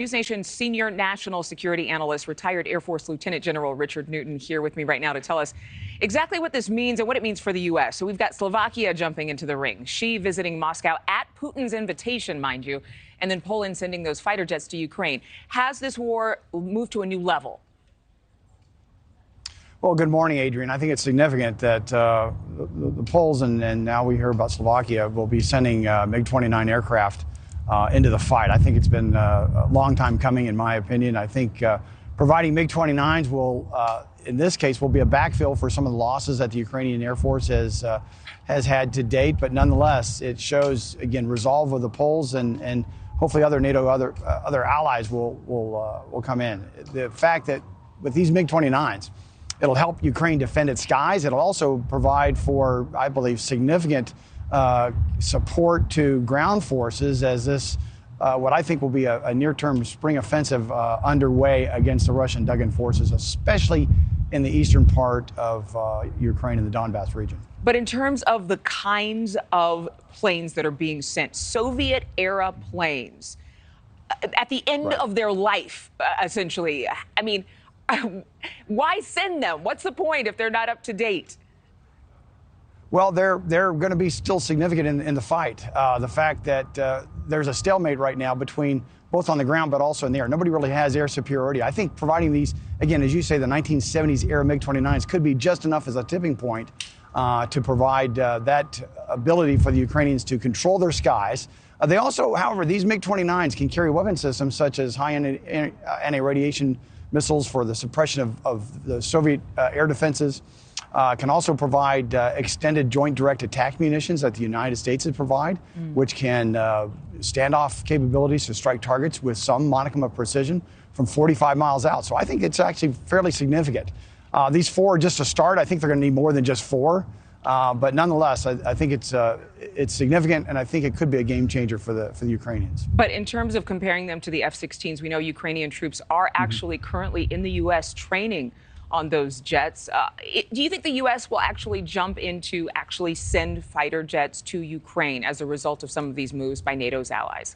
NewsNation senior national security analyst, retired Air Force Lieutenant General Richard Newton, here with me right now to tell us exactly what this means and what it means for the U.S. So we've got Slovakia jumping into the ring, she visiting Moscow at Putin's invitation, mind you, and then Poland sending those fighter jets to Ukraine. Has this war moved to a new level? Well, good morning, Adrienne. I think it's significant that the Poles and now we hear about Slovakia will be sending MiG-29 aircraft into the fight. I think it's been a long time coming, in my opinion. I think providing MiG-29s will, in this case, will be a backfill for some of the losses that the Ukrainian Air Force has had to date. But nonetheless, it shows, again, resolve of the Poles and hopefully other NATO, other allies will come in. The fact that with these MiG-29s, it'll help Ukraine defend its skies. It'll also provide for, I believe, significant support to ground forces as this, what I think will be a near-term spring offensive underway against the Russian dug-in forces, especially in the eastern part of Ukraine and the Donbass region. But in terms of the kinds of planes that are being sent, Soviet-era planes, at the end of their life, essentially, I mean, why send them? What's the point if they're not up to date? Well, they're going to be still significant in the fight. The fact that there's a stalemate right now between both on the ground but also in the air. Nobody really has air superiority. I think providing these, again, as you say, the 1970s era MiG-29s could be just enough as a tipping point to provide that ability for the Ukrainians to control their skies. They also, however, these MiG-29s can carry weapon systems such as high anti-radiation missiles for the suppression of the Soviet air defenses. Can also provide extended joint direct attack munitions that the United States would provide, which can standoff capabilities to strike targets with some modicum of precision from 45 miles out. So I think it's actually fairly significant. These four are just a start. I think they're going to need more than just four. But nonetheless, I think it's significant, and I think it could be a game changer for the Ukrainians. But in terms of comparing them to the F-16s, we know Ukrainian troops are actually currently in the U.S. training on those jets. Do you think the U.S. will actually jump into actually send fighter jets to Ukraine as a result of some of these moves by NATO's allies?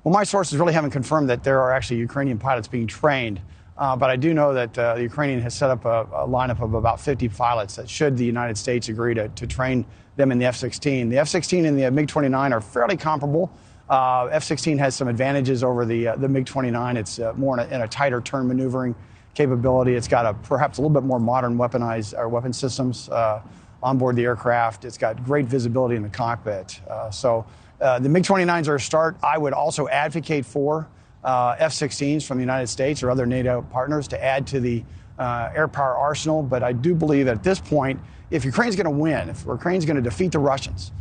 Well, my sources really haven't confirmed that there are actually Ukrainian pilots being trained. But I do know that the Ukrainian has set up a lineup of about 50 pilots that should the United States agree to train them in the F-16. The F-16 and the MiG-29 are fairly comparable. F-16 has some advantages over the MiG-29. It's more in a tighter turn maneuvering capability. It's got perhaps a little bit more modern weapon systems on board the aircraft. It's got great visibility in the cockpit. So the MiG-29s are a start. I would also advocate for F-16s from the United States or other NATO partners to add to the Airpower arsenal. But I do believe that at this point, if Ukraine's going to win, if Ukraine's going to defeat the Russians,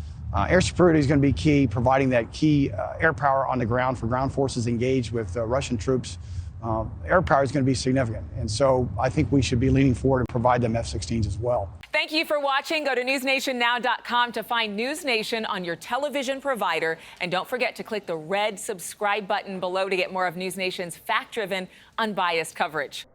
air superiority is going to be key, providing that key air power on the ground for ground forces engaged with Russian troops. Air power is going to be significant. And so I think we should be leaning forward and provide them F-16s as well. Thank you for watching. Go to newsnationnow.com to find NewsNation on your television provider. And don't forget to click the red subscribe button below to get more of NewsNation's fact-driven, unbiased coverage.